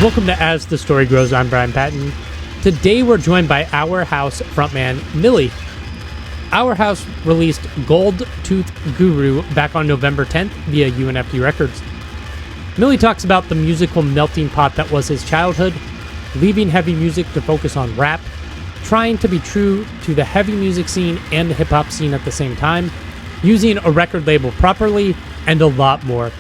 Welcome to As the Story Grows. I'm Brian Patton. Today we're joined by HourHouse frontman Millie. HourHouse released Gold Tooth Guru back on November 10th via UNFD Records. Millie talks about the musical melting pot that was his childhood, leaving heavy music to focus on rap, trying to be true to the heavy music scene and the hip-hop scene at the same time, using a record label properly, and a lot more.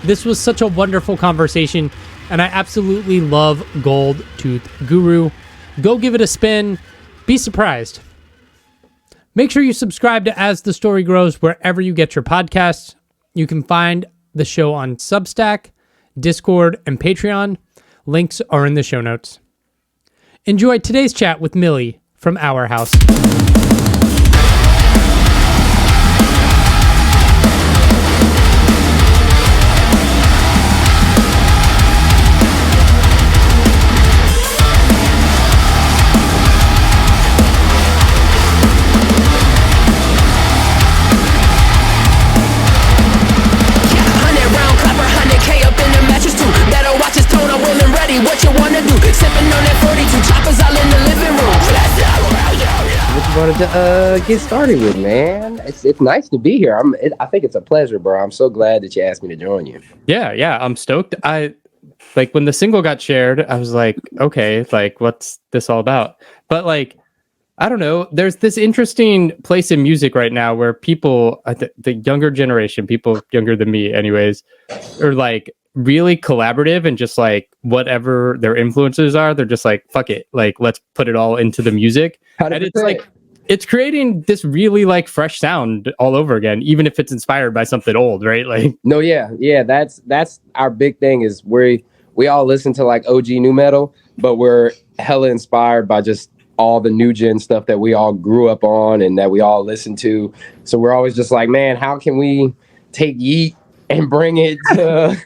This was such a wonderful conversation, and I absolutely love Gold Tooth Guru. Go give it a spin. Be surprised. Make sure you subscribe to As the Story Grows wherever you get your podcasts. You can find the show on Substack, Discord, and Patreon. Links are in the show notes. Enjoy today's chat with Millie from HourHouse. What you wanna do? Sipping on that 42 choppers all in the living room. What you wanted to get started with, man? It's nice to be here. I think it's a pleasure, bro. I'm so glad that you asked me to join you. Yeah, I'm stoked. I like when the single got shared, I was like, okay, like what's this all about? But like, I don't know. There's this interesting place in music right now where people, the younger generation, people younger than me, anyways, are like really collaborative and just like whatever their influences are, they're just like, fuck it, like let's put it all into the music. 100%. And it's like it's creating this really like fresh sound all over again, even if it's inspired by something old, right? Like that's our big thing is we all listen to like OG new metal, but we're hella inspired by just all the new gen stuff that we all grew up on and that we all listen to. So we're always just like, man, how can we take Yeet and bring it to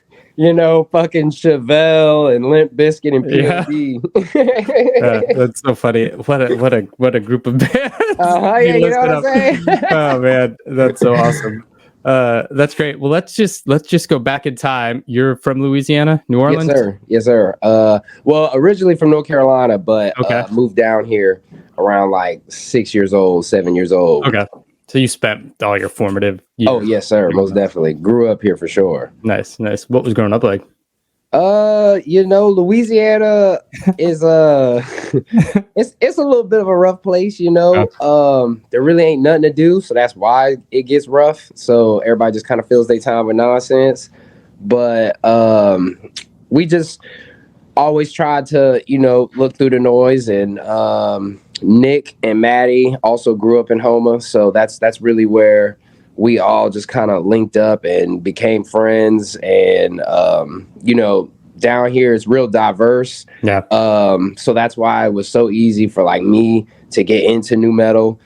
fucking Chevelle and Limp Bizkit and POD. That's so funny. What a group of bands. You know what I'm saying? Oh man, that's so awesome. That's great. Well, let's just go back in time. You're from Louisiana, New Orleans? Yes, sir. Well, originally from North Carolina, but moved down here around like 7 years old. Okay. So you spent all your formative years. Oh, yes, sir. Most definitely. Grew up here for sure. Nice. What was growing up like? Louisiana is it's a little bit of a rough place, There really ain't nothing to do, so that's why it gets rough. So everybody just kind of fills their time with nonsense. But we just always tried to, look through the noise, and Nick and Maddie also grew up in Houma, so that's really where we all just kind of linked up and became friends. And down here it's real diverse. Yeah. So that's why it was so easy for like me to get into nu metal.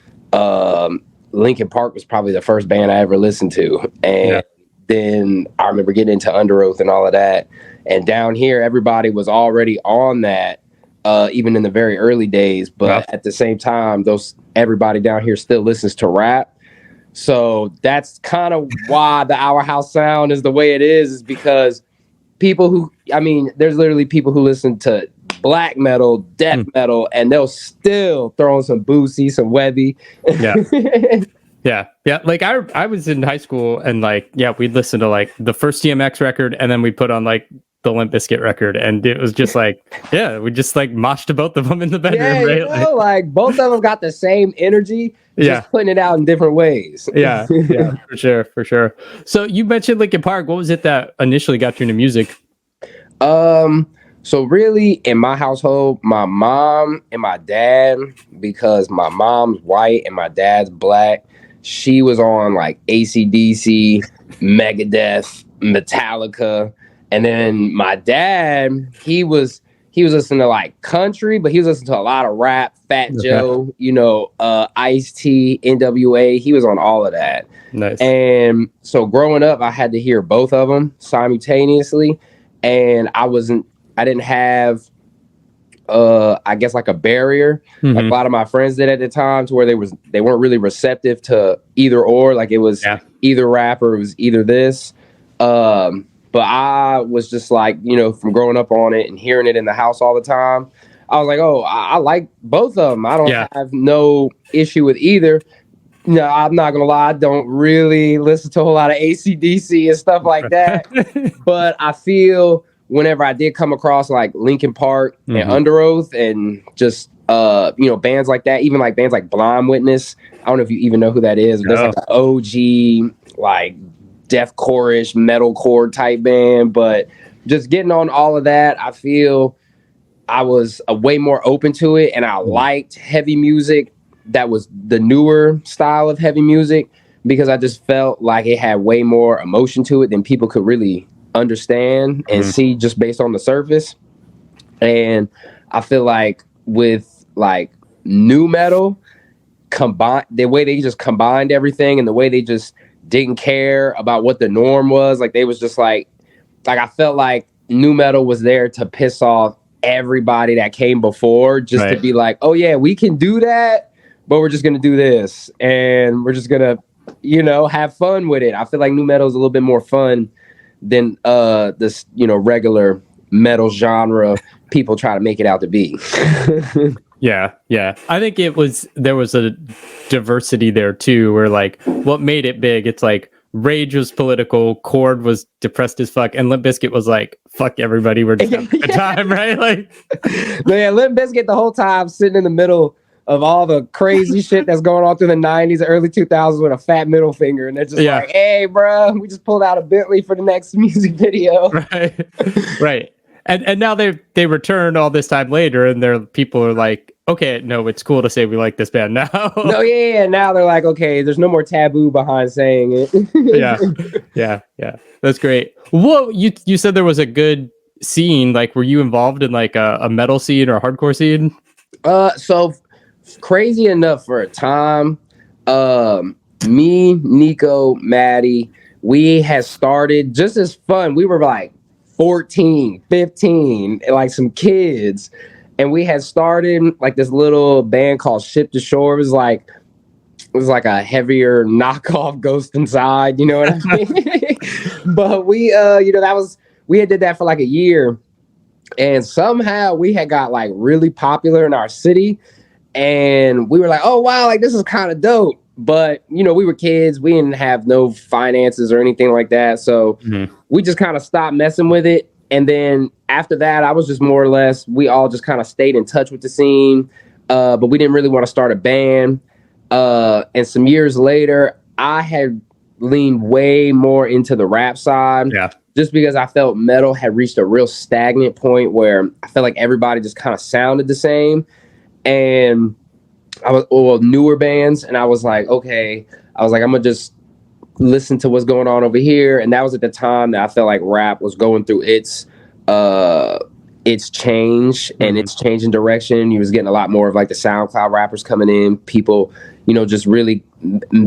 Linkin Park was probably the first band I ever listened to, and then I remember getting into Under Oath and all of that. And down here, everybody was already on that. Even in the very early days, but at the same time, everybody down here still listens to rap. So that's kind of why the HourHouse sound is the way it is because there's literally people who listen to black metal, death metal, and they'll still throw in some Boosie, some Webby. Yeah. Yeah. Like I was in high school and we'd listen to like the first DMX record and then we put on like the Limp Bizkit record, and it was just like, we just like moshed to both of them in the bedroom, right? Like both of them got the same energy, just putting it out in different ways. Yeah, for sure. So you mentioned Linkin Park. What was it that initially got you into music? So really in my household, my mom and my dad, because my mom's white and my dad's black, she was on like AC/DC, Megadeth, Metallica. And then my dad, he was listening to like country, but he was listening to a lot of rap, Fat Joe, Ice-T, NWA. He was on all of that. Nice. And so growing up, I had to hear both of them simultaneously. And I didn't have, I guess like a barrier. Mm-hmm. Like a lot of my friends did at the time, to where they weren't really receptive to either or. Like it was either rap or it was either this. but I was just like, from growing up on it and hearing it in the house all the time, I was like, oh, I like both of them. I don't have no issue with either. No, I'm not gonna lie, I don't really listen to a whole lot of AC/DC and stuff like that. But I feel whenever I did come across like Linkin Park and Under Oath and just bands like that, even like bands like Blind Witness. I don't know if you even know who that is. That's like an OG like deathcore-ish metalcore type band. But just getting on all of that, I feel I was way more open to it, and I liked heavy music that was the newer style of heavy music, because I just felt like it had way more emotion to it than people could really understand and see just based on the surface. And I feel like with like new metal, the way they just combined everything and the way they just didn't care about what the norm was, like they was just like I felt like new metal was there to piss off everybody that came before, just to be like, oh yeah, we can do that, but we're just gonna do this and we're just gonna have fun with it. I feel like new metal is a little bit more fun than this regular metal genre people try to make it out to be. Yeah. I think there was a diversity there too, where like what made it big, it's like Rage was political, Chord was depressed as fuck, and Limp Bizkit was like, fuck everybody, we're just having a good time, right? Like, yeah, Limp Bizkit the whole time sitting in the middle of all the crazy shit that's going on through the 90s, early 2000s with a fat middle finger, and they're just like, hey, bro, we just pulled out a Bentley for the next music video. Right. And now they return all this time later, and people are like, okay, no, it's cool to say we like this band now. No, yeah. Now they're like, okay, there's no more taboo behind saying it. Yeah. That's great. Well, you said there was a good scene. Like, were you involved in like a metal scene or a hardcore scene? So crazy enough for a time, me, Nico, Maddie, we had started just as fun. We were like 14, 15, like some kids. And we had started like this little band called Ship to Shore. It was like a heavier knockoff Ghost Inside, you know what I mean? But we had did that for like a year. And somehow we had got like really popular in our city. And we were like, oh, wow, like this is kind of dope. But, we were kids. We didn't have no finances or anything like that. So we just kind of stopped messing with it. And then after that, I was just more or less, we all just kind of stayed in touch with the scene. But we didn't really want to start a band. And some years later, I had leaned way more into the rap side. Yeah. Just because I felt metal had reached a real stagnant point where I felt like everybody just kind of sounded the same. And I was newer bands, and I was like, okay, I'm gonna just listen to what's going on over here. And that was at the time that I felt like rap was going through its change and its changing direction. You was getting a lot more of like the SoundCloud rappers coming in, people, just really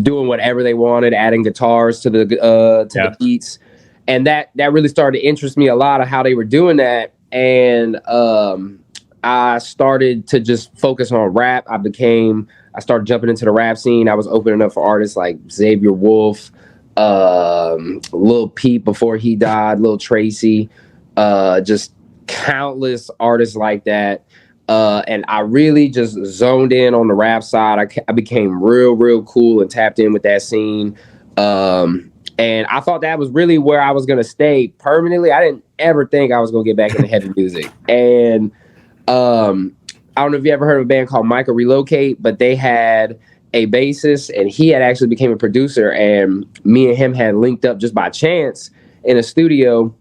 doing whatever they wanted, adding guitars to the beats. And that really started to interest me a lot of how they were doing that. And I started to just focus on rap. I started jumping into the rap scene. I was opening up for artists like Xavier Wolf, Lil Peep before he died, Lil Tracy, just countless artists like that. And I really just zoned in on the rap side. I became real cool and tapped in with that scene. And I thought that was really where I was going to stay permanently. I didn't ever think I was going to get back into heavy music. And I don't know if you ever heard of a band called Michael Relocate, but they had a bassist, and he had actually became a producer, and me and him had linked up just by chance in a studio.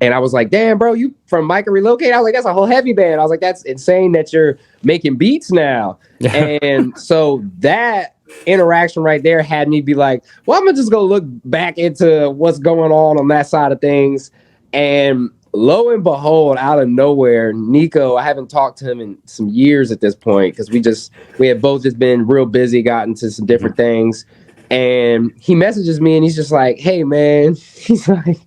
And I was like, damn, bro, you from Michael Relocate? I was like, that's a whole heavy band. I was like, that's insane that you're making beats now. And so that interaction right there had me be like, well, I'm gonna just go look back into what's going on that side of things. And lo and behold, out of nowhere, Nico, I haven't talked to him in some years at this point, because we had both just been real busy, got into some different things. And he messages me and he's just like, hey man, he's like,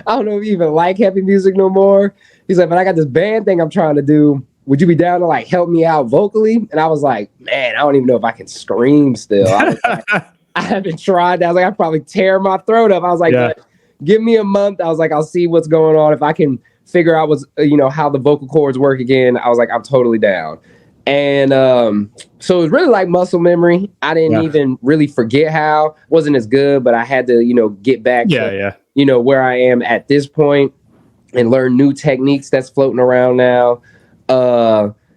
I don't know if you even like heavy music no more. He's like, but I got this band thing I'm trying to do. Would you be down to like help me out vocally? And I was like, man, I don't even know if I can scream still. I haven't tried that. I was like, I'd probably tear my throat up. I was like, give me a month. I was like, I'll see what's going on. If I can figure out what's, how the vocal cords work again, I was like, I'm totally down. And so it was really like muscle memory. I didn't even really forget how. Wasn't as good, but I had to, get back to, where I am at this point and learn new techniques that's floating around now.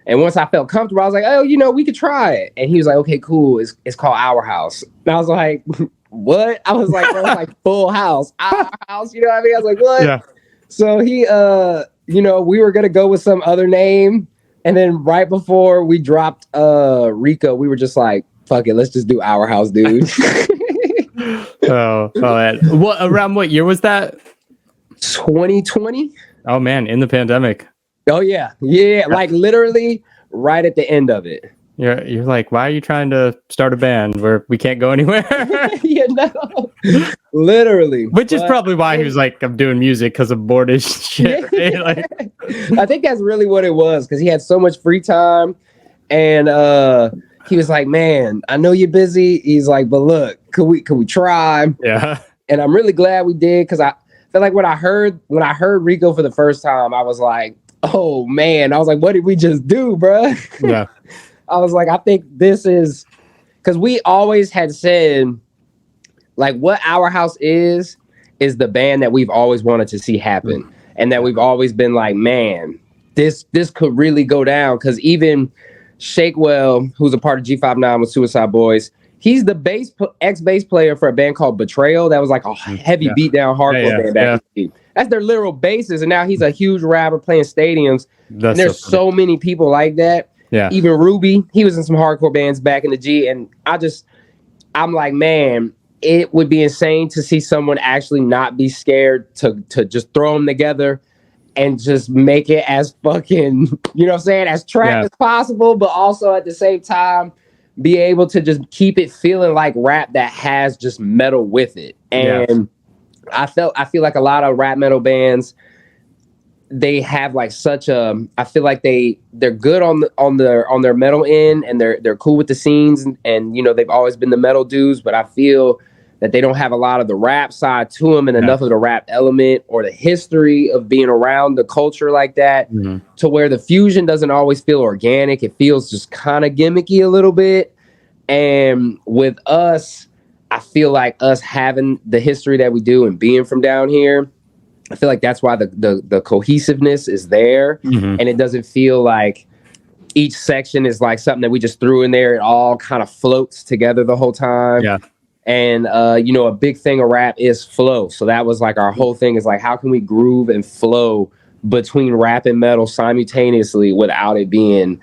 And once I felt comfortable, I was like, oh, we could try it. And he was like, okay, cool. It's called HourHouse. And I was like, what? I was like, bro, it's like Full House, Our House. You know what I mean? I was like, what? Yeah. So he, we were going to go with some other name. And then right before we dropped Rico, we were just like, fuck it, let's just do HourHouse, dude. Oh, man. Around what year was that? 2020. Oh, man, in the pandemic. Oh, yeah. Like literally right at the end of it. You're like, why are you trying to start a band where we can't go anywhere? Literally. Which is probably why he was like, I'm doing music because I'm bored as shit. Right? Like, I think that's really what it was, because he had so much free time. And he was like, man, I know you're busy. He's like, but look, could we try? Yeah. And I'm really glad we did, because I feel like when I heard Rico for the first time, I was like, oh man, I was like, what did we just do, bro? Yeah. I was like, I think this is, because we always had said, like, what HourHouse is the band that we've always wanted to see happen. And that we've always been like, man, this could really go down. Because even Shakewell, who's a part of G59 with Suicide Boys, he's the ex-bass player for a band called Betrayal. That was like a heavy beatdown hardcore band back in the day. That's their literal bassist. And now he's a huge rapper playing stadiums. And there's so many people like that. Yeah. Even Ruby, he was in some hardcore bands back in the G. And I'm like, man, it would be insane to see someone actually not be scared to just throw them together and just make it as fucking, as trap as possible, but also at the same time be able to just keep it feeling like rap that has just metal with it. And I feel like a lot of rap metal bands, they have like such a, I feel like they're good on their metal end, and they're cool with the scenes, and they've always been the metal dudes, but I feel that they don't have a lot of the rap side to them and enough of the rap element or the history of being around the culture like that, to where the fusion doesn't always feel organic. It feels just kind of gimmicky a little bit. And with us, I feel like us having the history that we do and being from down here, I feel like that's why the cohesiveness is there. And it doesn't feel like each section is like something that we just threw in there. It all kind of floats together the whole time. Yeah. And, a big thing of rap is flow. So that was like our whole thing, is like, how can we groove and flow between rap and metal simultaneously without it being,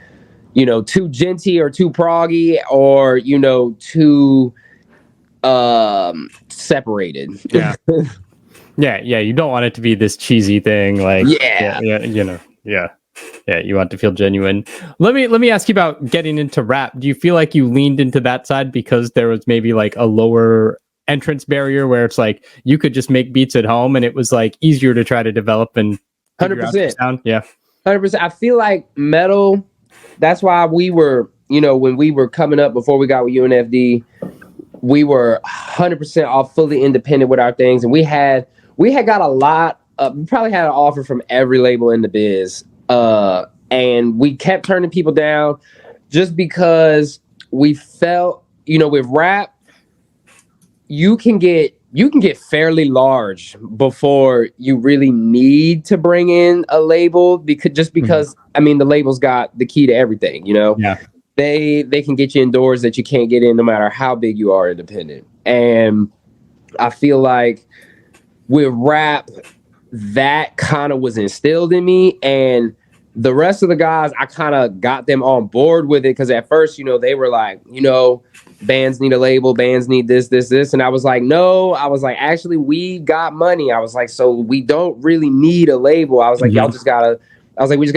too genty or too proggy or, too separated. Yeah. Yeah. You don't want it to be this cheesy thing. Like, you want to feel genuine. Let me ask you about getting into rap. Do you feel like you leaned into that side because there was maybe like a lower entrance barrier where it's like you could just make beats at home and it was like easier to try to develop and 100% sound? Yeah. 100%. I feel like metal, that's why we were, when we were coming up before we got with UNFD, we were 100% all fully independent with our things. And we had got a lot of, we probably had an offer from every label in the biz. And we kept turning people down just because we felt, with rap, you can get fairly large before you really need to bring in a label, because I mean, the label's got the key to everything, Yeah. They can get you in doors that you can't get in no matter how big you are independent. And I feel like with rap, that kind of was instilled in me, and the rest of the guys, I kind of got them on board with it, because at first, they were like, bands need a label, bands need this. And I was like, no, actually, we got money. I was like, so we don't really need a label. I was like, we just gotta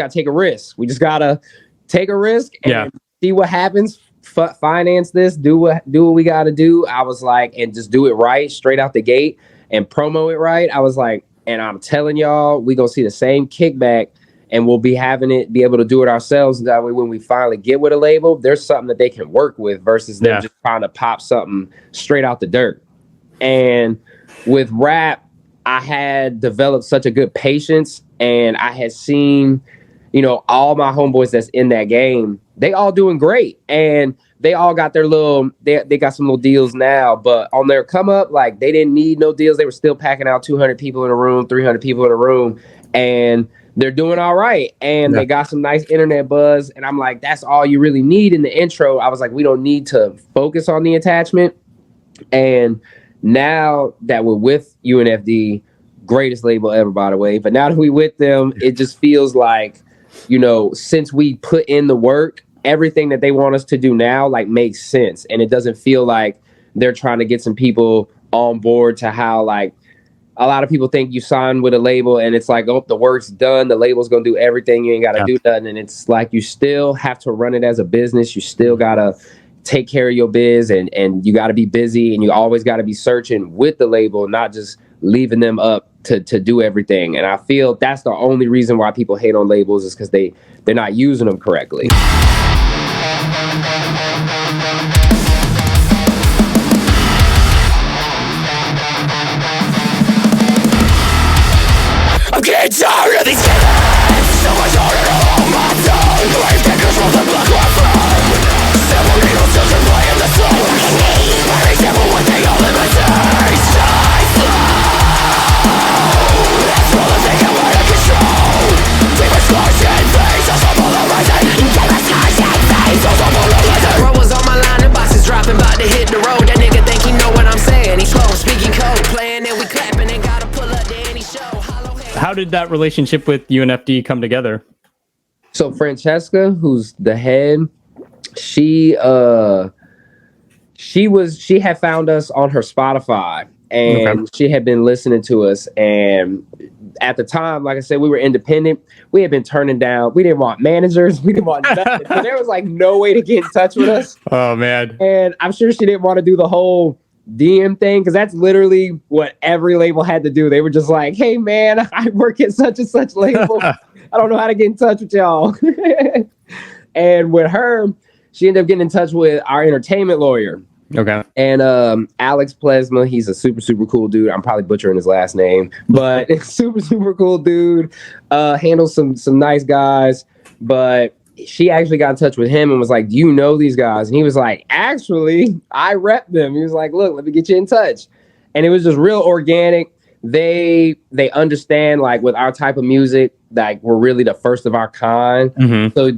take a risk. We just gotta take a risk and see what happens. Finance this, do what we gotta do. I was like, and just do it right, straight out the gate, and promo it right. I was like, and I'm telling y'all, we gonna see the same kickback, and we'll be able to do it ourselves. And that way, when we finally get with a label, there's something that they can work with versus them just trying to pop something straight out the dirt. And with rap, I had developed such a good patience, and I had seen, all my homeboys that's in that game, they all doing great, and they all got their they got some little deals now, but on their come up, like, they didn't need no deals. They were still packing out 200 people in a room, 300 people in a room, and they're doing all right. And they got some nice internet buzz. And I'm like, that's all you really need in the intro. I was like, we don't need to focus on the attachment. And now that we're with UNFD, greatest label ever, by the way, but now that we with them, it just feels like, since we put in the work, everything that they want us to do now, like, makes sense. And it doesn't feel like they're trying to get some people on board to how, like, a lot of people think you sign with a label and it's like, oh, the work's done, the label's gonna do everything, you ain't gotta do nothing. And it's like, you still have to run it as a business. You still gotta take care of your biz, and you gotta be busy, and you always gotta be searching with the label, not just leaving them up to do everything. And I feel that's the only reason why people hate on labels, is because they're not using them correctly. I'm getting tired of these games. So much harder to hold my tongue. The waves can't control the blood clot from. Several needles still to play in the soul. For example, one thing all in my taste. I flow. That's all I'm taking out of control. Deep explosion, face also polarizing. Devastation, face also polarizing. Bro was on my line, the box is dropping, about to hit the road. That nigga think he know what I'm saying. He's slow, speaking code, playing and we clapping and gotta pull up to any show. How did that relationship with UNFD come together? So Francesca, who's the head, she had found us on her Spotify, and she had been listening to us. And at the time, like I said, we were independent. We had been turning down. We didn't want managers. We didn't want nothing. So there was like no way to get in touch with us. Oh man! And I'm sure she didn't want to do the whole DM thing, because that's literally what every label had to do. They were just like, hey man, I work at such and such label. I don't know how to get in touch with y'all. And with her, she ended up getting in touch with our entertainment lawyer. Okay. And Alex Plesma, he's a super, super cool dude. I'm probably butchering his last name, but super, super cool dude. Handles some nice guys. But she actually got in touch with him and was like, do you know these guys? And he was like, actually, I rep them. He was like, look, let me get you in touch. And it was just real organic. They understand, like, with our type of music, like, we're really the first of our kind. Mm-hmm. So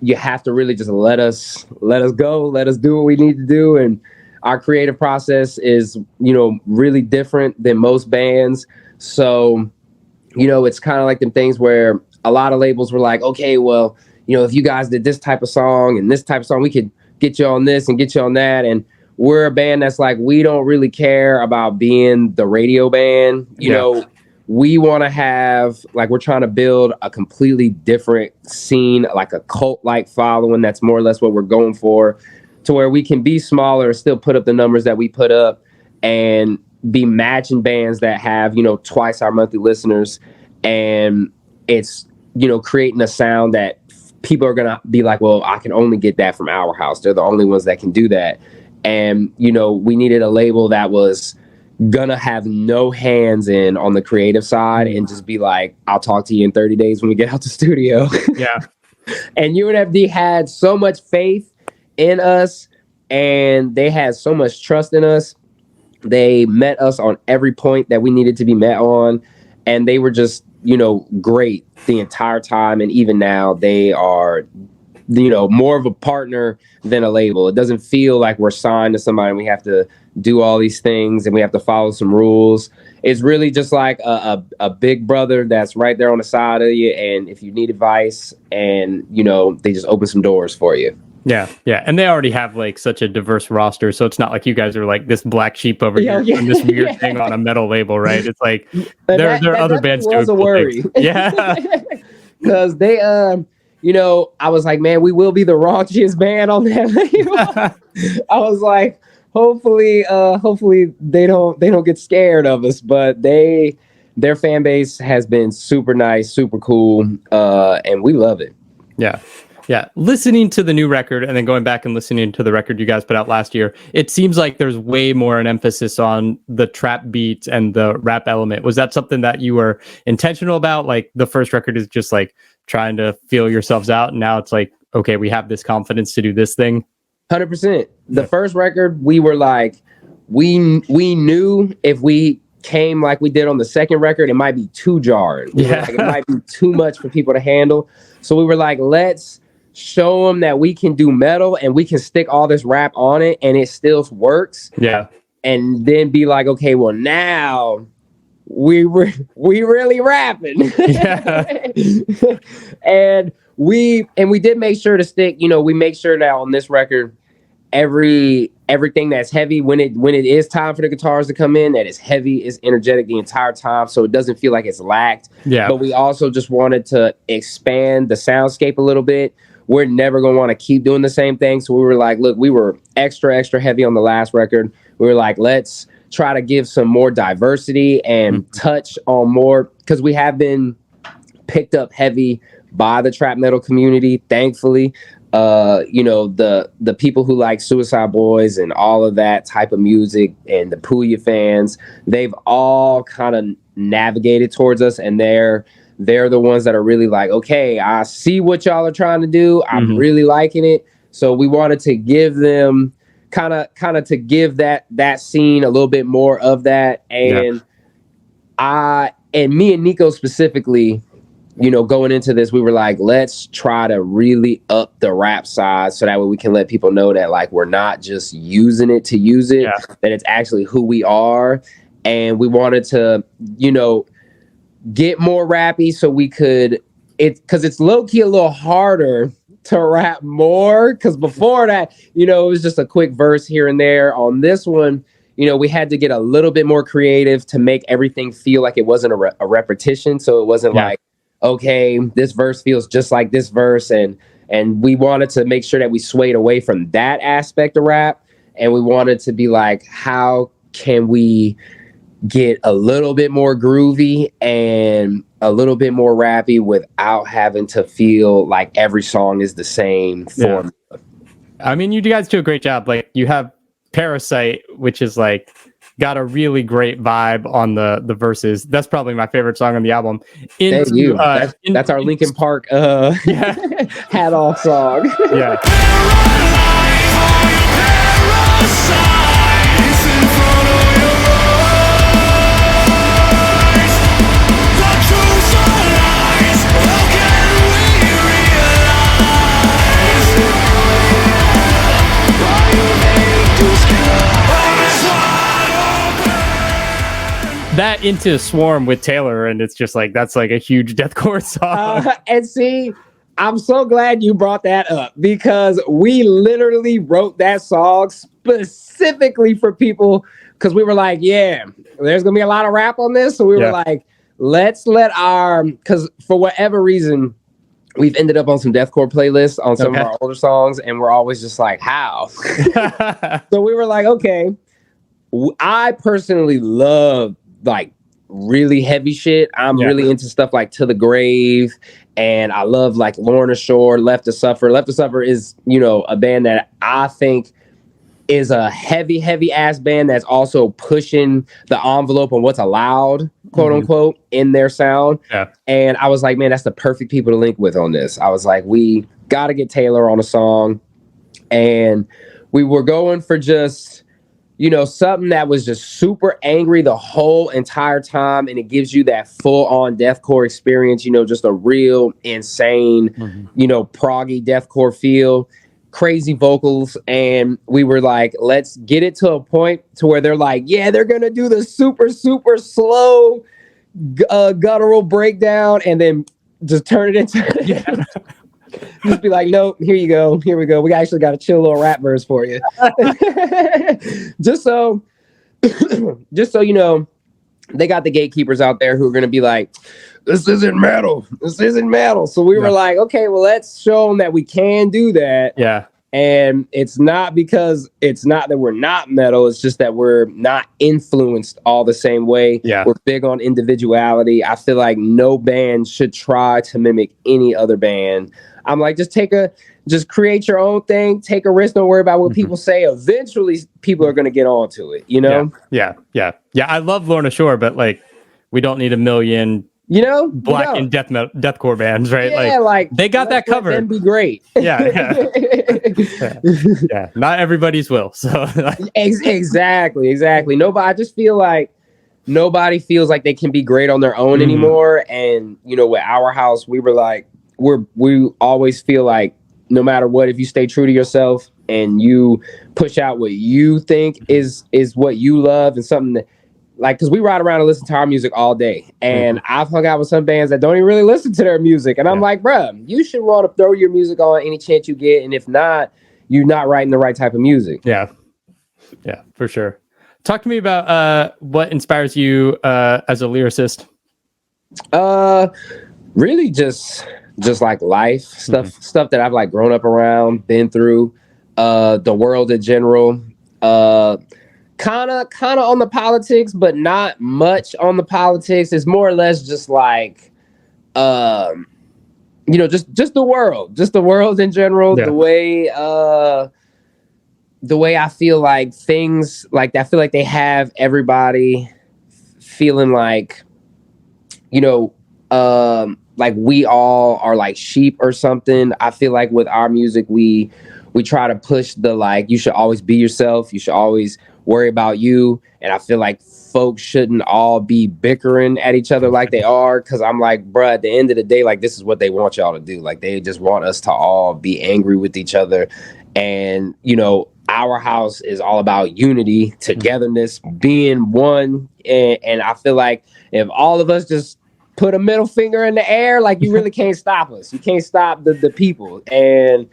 you have to really just let us go, let us do what we need to do. And our creative process is, really different than most bands. So, it's kind of like them things where a lot of labels were like, okay, well, if you guys did this type of song and this type of song, we could get you on this and get you on that. And we're a band that's like, we don't really care about being the radio band. We want to have, like, we're trying to build a completely different scene, like a cult-like following. That's more or less what we're going for, to where we can be smaller and still put up the numbers that we put up and be matching bands that have, twice our monthly listeners. And it's, creating a sound that people are going to be like, well, I can only get that from HourHouse. They're the only ones that can do that. And, we needed a label that was gonna have no hands in on the creative side and just be like, I'll talk to you in 30 days when we get out the studio. Yeah. And UNFD had so much faith in us, and they had so much trust in us. They met us on every point that we needed to be met on. And they were just, great the entire time. And even now they are, more of a partner than a label. It doesn't feel like we're signed to somebody and we have to do all these things and we have to follow some rules. It's really just like a big brother that's right there on the side of you. And if you need advice, and, they just open some doors for you. Yeah. Yeah. And they already have, like, such a diverse roster. So it's not like you guys are like this black sheep over here and this weird thing on a metal label, right? It's like there are other bands doing cool things. Yeah. Because they, I was like, man, we will be the raunchiest band on that label. I was like, hopefully they don't get scared of us, but their fan base has been super nice, super cool, and we love it. Yeah. Yeah, listening to the new record and then going back and listening to the record you guys put out last year, it seems like there's way more an emphasis on the trap beats and the rap element. Was that something that you were intentional about? Like the first record is just like trying to feel yourselves out, and now it's like, okay, we have this confidence to do this thing. 100%. The first record, we were like, we knew if we came like we did on the second record, it might be too jarring. Like, it might be too much for people to handle. So we were like, let's show them that we can do metal and we can stick all this rap on it and it still works. Yeah. And then be like, okay, well now we really rapping. Yeah. and we did make sure to stick, we make sure that on this record, everything that's heavy when it is time for the guitars to come in, that is heavy, is energetic the entire time, so it doesn't feel like it's lacked. Yeah. But we also just wanted to expand the soundscape a little bit. We're never gonna want to keep doing the same thing, so we were like, look, we were extra heavy on the last record. We were like, let's try to give some more diversity and touch on more, because we have been picked up heavy by the trap metal community, thankfully. The people who like Suicide Boys and all of that type of music and the Puya fans, they've all kind of navigated towards us, and they're the ones that are really like, okay, I see what y'all are trying to do. I'm really liking it. So we wanted to give them kind of to give that scene a little bit more of that. And me and Nico specifically, going into this, we were like, let's try to really up the rap side so that way we can let people know that like we're not just using it to use it, that it's actually who we are. And we wanted to, get more rappy so we could, because it's low-key a little harder to rap more, because before that, it was just a quick verse here and there. On this one, we had to get a little bit more creative to make everything feel like it wasn't a repetition. So it wasn't like, okay, this verse feels just like this verse. And we wanted to make sure that we swayed away from that aspect of rap. And we wanted to be like, how can we get a little bit more groovy and a little bit more rappy without having to feel like every song is the same formula. I mean, you guys do a great job. Like, you have Parasyte, which is like got a really great vibe on the verses. That's probably my favorite song on the album. Thank you. That's our Linkin Park hat off song. Yeah. That into Swarm with Taylor, and it's just like, that's like a huge deathcore song. And see, I'm so glad you brought that up, because we literally wrote that song specifically for people, because we were like, yeah, there's gonna be a lot of rap on this, so we were like, let's let because for whatever reason, we've ended up on some deathcore playlists on some of our older songs, and we're always just like, how? So we were like, okay, I personally love like really heavy shit. I'm really into stuff like To the Grave, and I love like Lorna Shore, Left to Suffer. Left to Suffer is, a band that I think is a heavy ass band that's also pushing the envelope on what's allowed, quote unquote, in their sound. And I was like, man, that's the perfect people to link with on this. I was like, we got to get Taylor on a song, and we were going for just, something that was just super angry the whole entire time, and it gives you that full-on deathcore experience, just a real insane, proggy deathcore feel, crazy vocals. And we were like, let's get it to a point to where they're like, yeah, they're gonna do the super slow guttural breakdown, and then just turn it into just be like, nope, here we go. We actually got a chill little rap verse for you. just so they got the gatekeepers out there who are going to be like, this isn't metal. So we were like, okay, well, let's show them that we can do that. Yeah. And it's not that we're not metal. It's just that we're not influenced all the same way. Yeah. We're big on individuality. I feel like no band should try to mimic any other band. I'm like, just create your own thing. Take a risk. Don't worry about what people say. Eventually, people are going to get onto it, you know? Yeah. I love Lorna Shore, but like, we don't need a million black and deathcore bands, right? Yeah, like they got that covered. Let them be great. Yeah. Not everybody's will. So exactly. Nobody. I just feel like nobody feels like they can be great on their own anymore. And with Our House, we were like, we always feel like no matter what, if you stay true to yourself and you push out what you think is what you love and something that. Like, because we ride around and listen to our music all day. And I've hung out with some bands that don't even really listen to their music. And I'm like, bruh, you should want to throw your music on any chance you get. And if not, you're not writing the right type of music. Yeah, for sure. Talk to me about what inspires you as a lyricist. Really just like life stuff that I've like grown up around, been through, the world in general. Kind of on the politics, but not much on the politics. It's more or less just like, just the world in general. Yeah. The way I feel like things like I feel like they have everybody feeling like, like we all are like sheep or something. I feel like with our music, we try to push the like, you should always be yourself. You should always worry about you. And I feel like folks shouldn't all be bickering at each other like they are. Cause I'm like, bruh, at the end of the day, like this is what they want y'all to do. Like they just want us to all be angry with each other. And, Our House is all about unity, togetherness, being one. And I feel like if all of us just put a middle finger in the air, like you really can't stop us. You can't stop the people. And,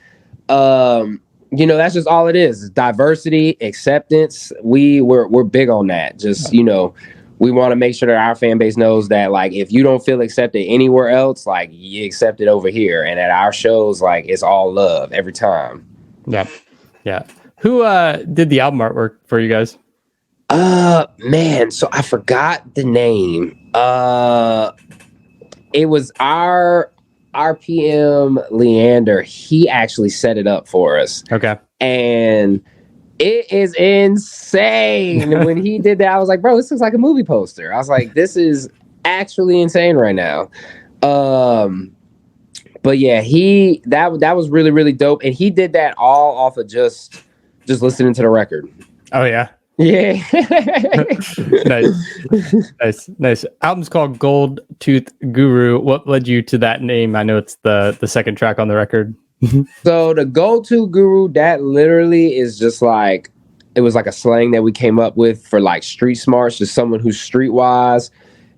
that's just all it is. It's diversity, acceptance. We're big on that. Just, we want to make sure that our fan base knows that, like, if you don't feel accepted anywhere else, like, you accept it over here. And at our shows, like, it's all love every time. Yeah. Who did the album artwork for you guys? Man, so I forgot the name. It was our RPM Leander. He actually set it up for us. Okay. And it is insane. When he did that, I was like, bro, this looks like a movie poster. I was like, this is actually insane right now. But yeah, that was really, really dope. And he did that all off of just listening to the record. Oh yeah. Yeah. Nice. Album's called Gold Tooth Guru. What led you to that name? I know it's the second track on the record. So the Gold Tooth Guru, that literally is just like, it was like a slang that we came up with for like street smarts, just someone who's streetwise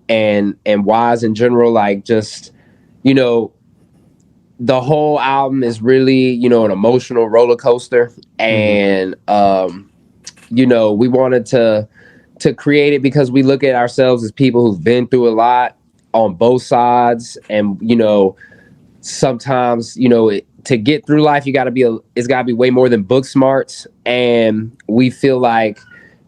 and wise in general. Like just, the whole album is really, an emotional roller coaster. And, we wanted to create it because we look at ourselves as people who've been through a lot on both sides. And, sometimes, to get through life, it's gotta be way more than book smarts. And we feel like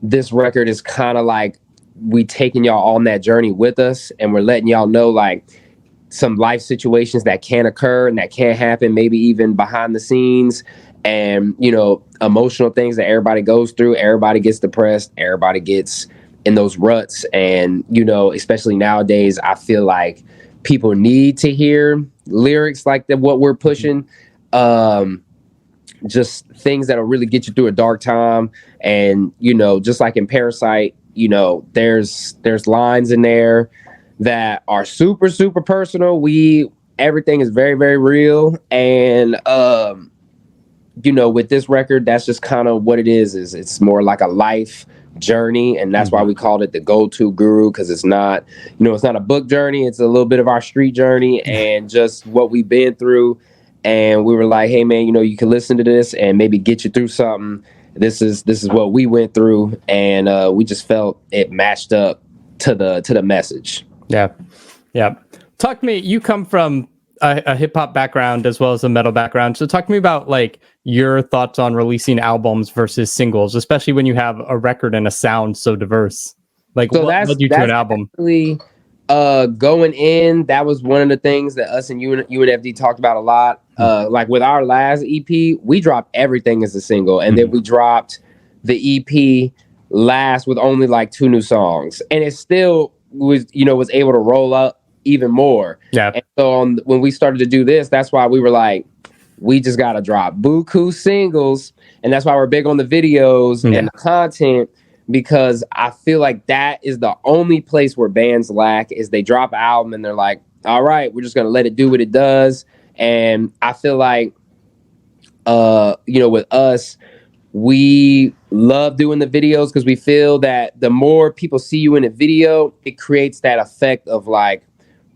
this record is kind of like we taking y'all on that journey with us. And we're letting y'all know like some life situations that can occur and that can happen, maybe even behind the scenes. And, emotional things that everybody goes through. Everybody gets depressed. Everybody gets in those ruts. And, especially nowadays, I feel like people need to hear lyrics like what we're pushing. Just things that'll really get you through a dark time. And, just like in Parasyte, there's lines in there that are super, super personal. Everything is very, very real. And, with this record, that's just kind of what it is it's more like a life journey. And that's why we called it the Gold Tooth Guru, because it's not, it's not a book journey. It's a little bit of our street journey and just what we've been through. And we were like, hey man, you can listen to this and maybe get you through something. This is what we went through. And we just felt it matched up to the message. Yeah. Talk to me. You come from a hip hop background as well as a metal background. So talk to me about like your thoughts on releasing albums versus singles, especially when you have a record and a sound so diverse. Like So what led you to an album? Actually, going in, that was one of the things that us and UNFD talked about a lot. Like with our last EP, we dropped everything as a single, and then we dropped the EP last with only like 2 new songs, and it still was able to roll up even more. Yeah. And so when we started to do this, that's why we were like, we just gotta drop buku singles, and that's why we're big on the videos and the content, because I feel like that is the only place where bands lack, is they drop an album and they're like, all right, we're just gonna let it do what it does. And I feel like with us, we love doing the videos because we feel that the more people see you in a video, it creates that effect of like,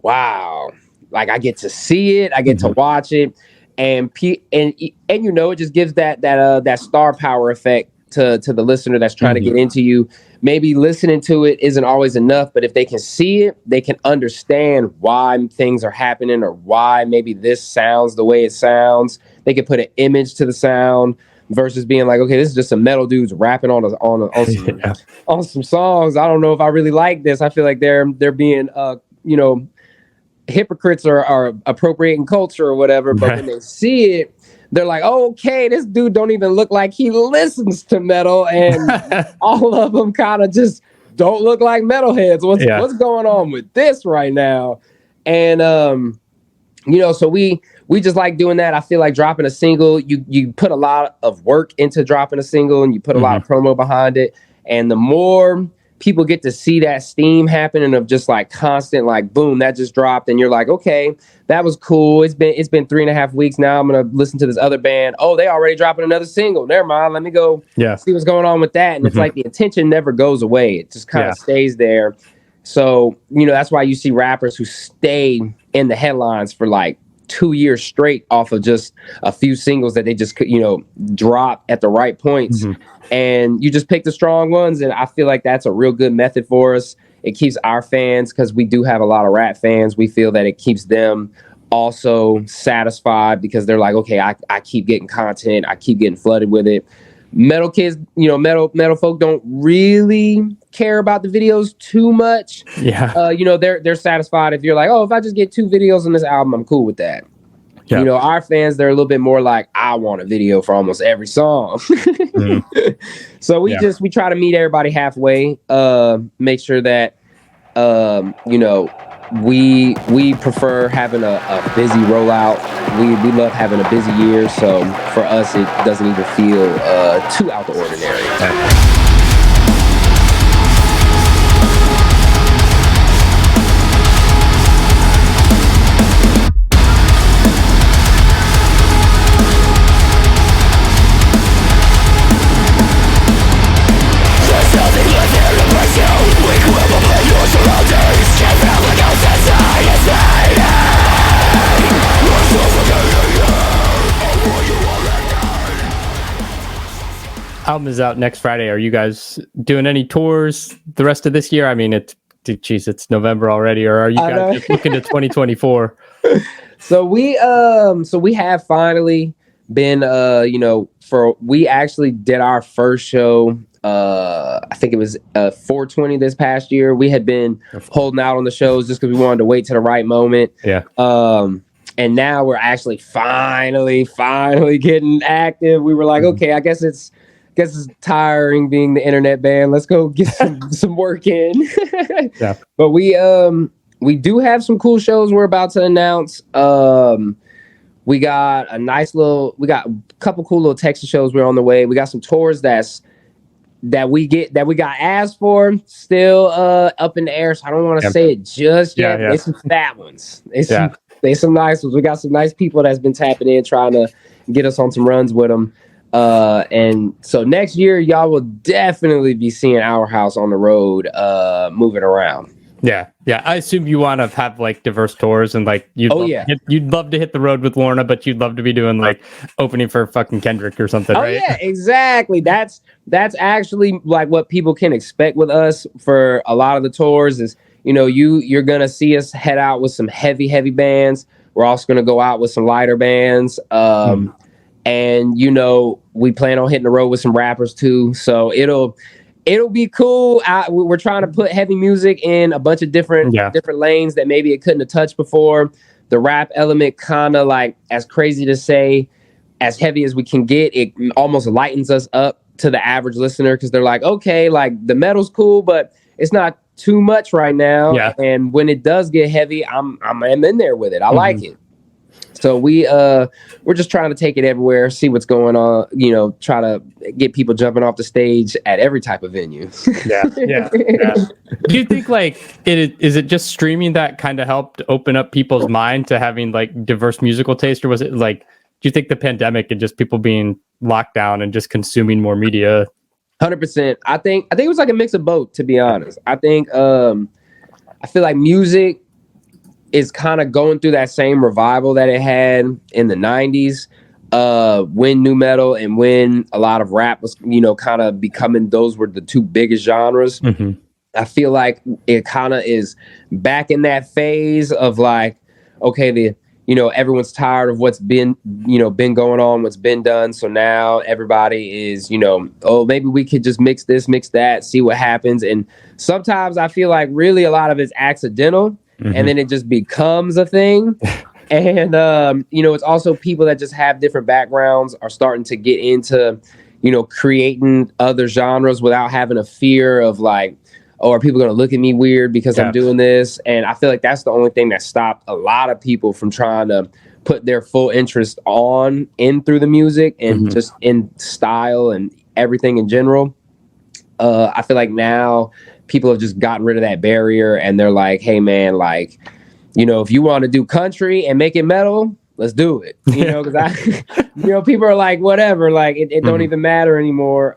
wow, like I get to see it, I get to watch it, and it just gives that star power effect to the listener that's trying to get into you. Maybe listening to it isn't always enough, but if they can see it, they can understand why things are happening or why maybe this sounds the way it sounds. They can put an image to the sound versus being like, okay, this is just some metal dudes rapping on some songs. I don't know if I really like this. I feel like they're being hypocrites are appropriating culture or whatever. But when they see it, they're like, oh, okay, this dude don't even look like he listens to metal, and all of them kind of just don't look like metalheads. What's going on with this right now? And so we just like doing that. I feel like dropping a single, you put a lot of work into dropping a single, and you put a lot of promo behind it, and the more people get to see that steam happening of just like constant, like, boom, that just dropped, and you're like, okay, that was cool. It's been 3.5 weeks now. I'm gonna listen to this other band. Oh, they already dropping another single. Never mind. Let me go see what's going on with that. And it's like the attention never goes away. It just kind of stays there. So that's why you see rappers who stay in the headlines for like 2 years straight off of just a few singles that they just drop at the right points. And you just pick the strong ones, and I feel like that's a real good method for us. It keeps our fans, because we do have a lot of rap fans, we feel that it keeps them also satisfied, because they're like, okay, I keep getting content, I keep getting flooded with it. Metal kids, metal folk don't really care about the videos too much. They're satisfied if you're like, oh, if I just get 2 videos on this album, I'm cool with that. Our fans, they're a little bit more like, I want a video for almost every song. So we try to meet everybody halfway, make sure that we prefer having a busy rollout. We love having a busy year, so for us it doesn't even feel too out the ordinary. Album is out next Friday. Are you guys doing any tours the rest of this year? I mean, it's November already, or are you guys just looking to 2024? So we have finally been we actually did our first show. I think it was 420 this past year. We had been holding out on the shows just because we wanted to wait to the right moment. And now we're actually finally getting active. We were like, okay, I guess it's tiring being the internet band. Let's go get some work in. But we do have some cool shows we're about to announce. We got a couple cool little Texas shows we're on the way. We got some tours that we got asked for, still up in the air. So I don't want to say it just yet. There's some fat ones. There's some nice ones. We got some nice people that's been tapping in, trying to get us on some runs with them. And so next year, y'all will definitely be seeing HourHouse on the road, moving around. Yeah. I assume you want to have like diverse tours, and like you'd love to hit the road with Lorna, but you'd love to be doing like opening for fucking Kendrick or something. Right? Yeah, exactly. That's actually like what people can expect with us for a lot of the tours is, you're gonna see us head out with some heavy bands, We're also going to go out with some lighter bands. And, you know, we plan on hitting the road with some rappers too. So it'll be cool. We're trying to put heavy music in a bunch of different lanes that maybe it couldn't have touched before. The rap element, kind of like, as crazy to say, as heavy as we can get, it almost lightens us up to the average listener, because they're like, okay, like the metal's cool, but it's not too much right now. Yeah. And when it does get heavy, I'm in there with it. I like it. So we're just trying to take it everywhere, see what's going on, you know, try to get people jumping off the stage at every type of venue. Yeah. Do you think like is it just streaming that kind of helped open up people's mind to having like diverse musical taste, or was it like, do you think the pandemic and just people being locked down and just consuming more media? 100%. I think it was like a mix of both, to be honest. I think I feel like music is kind of going through that same revival that it had in the 90s, when nu metal and when a lot of rap was, you know, kind of becoming, those were the two biggest genres. I feel like it kind of is back in that phase of like, okay, you know, everyone's tired of what's been going on, what's been done. So now everybody is, you know, oh, maybe we could just mix this, mix that, see what happens. And sometimes I feel like really a lot of it's accidental. And then it just becomes a thing. And, you know, it's also people that just have different backgrounds are starting to get into, you know, creating other genres without having a fear of like, oh, are people going to look at me weird because I'm doing this? And I feel like that's the only thing that stopped a lot of people from trying to put their full interest in through the music and just in style and everything in general. I feel like now people have just gotten rid of that barrier, and they're like, hey man, like, you know, if you want to do country and make it metal, let's do it. You know, because you know, people are like, whatever, like it don't even matter anymore.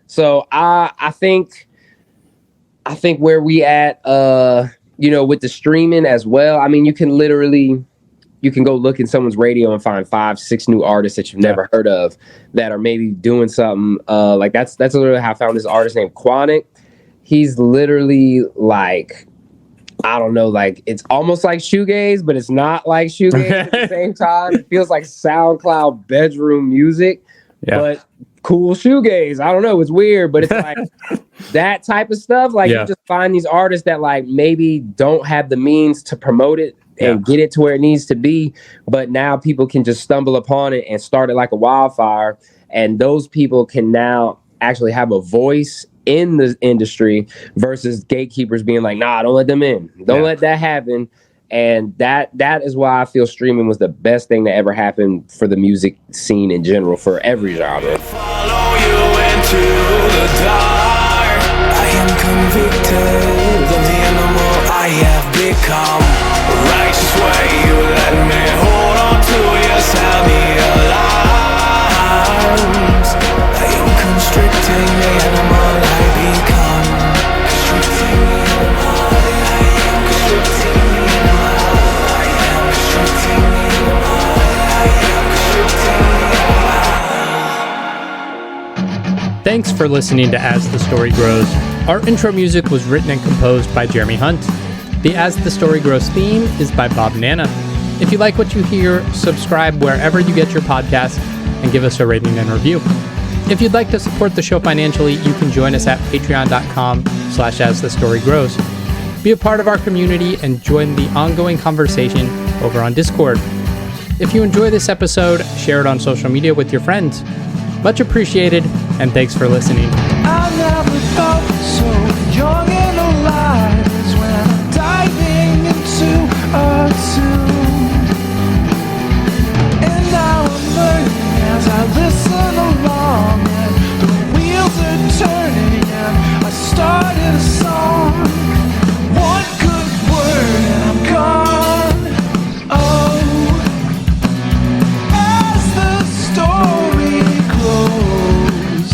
So I think where we at, you know, with the streaming as well, I mean, you can go look in someone's radio and find 5-6 new artists that you've never heard of that are maybe doing something. Like that's literally how I found this artist named Quanic. He's literally like, I don't know, like it's almost like shoegaze, but it's not like shoegaze at the same time. It feels like SoundCloud bedroom music, but cool shoegaze. I don't know, it's weird, but it's like that type of stuff. Like you just find these artists that like maybe don't have the means to promote it and get it to where it needs to be, but now people can just stumble upon it and start it like a wildfire, and those people can now actually have a voice in the industry versus gatekeepers being like, nah, don't let them in, don't let that happen. And that is why I feel streaming was the best thing that ever happened for the music scene in general, for every genre. Follow you into the dark. I am convicted of the animal I have become. A righteous way you let me hold on to you, sound the alarms. I am constricting the animal I become. Constricting the animal, I am constricting the animal. I am constricting the animal, I am constricting the animal. Thanks for listening to As the Story Grows. Our intro music was written and composed by Jeremy Hunt. The As the Story Grows theme is by Bob Nana. If you like what you hear, subscribe wherever you get your podcasts and give us a rating and review. If you'd like to support the show financially, you can join us at patreon.com/asthestorygrows. Be a part of our community and join the ongoing conversation over on Discord. If you enjoy this episode, share it on social media with your friends. Much appreciated, and thanks for listening. I never felt so young and alive as when I'm diving into a tune. And now I'm learning as I listen along, and the wheels are turning, and I started a song. One good word and I'm gone. Oh, as the story grows,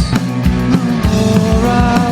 the more I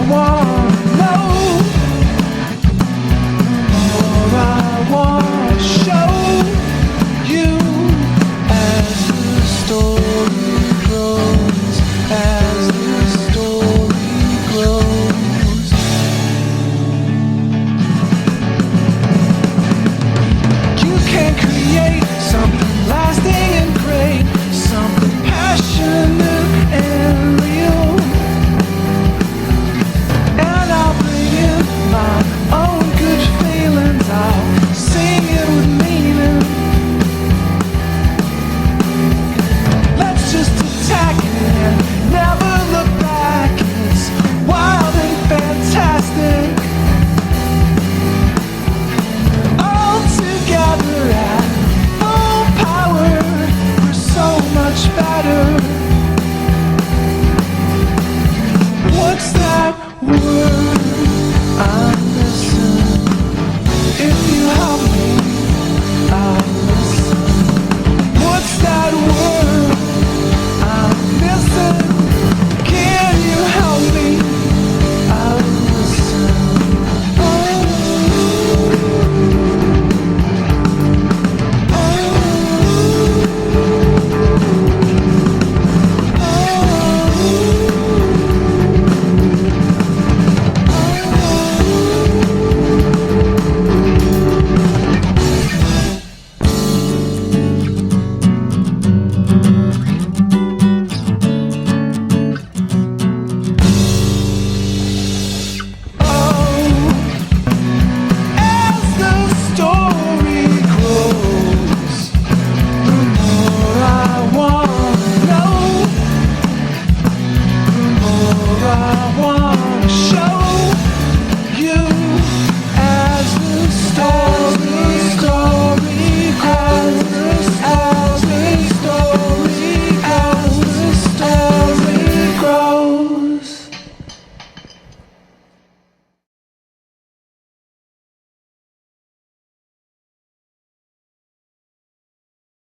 I want.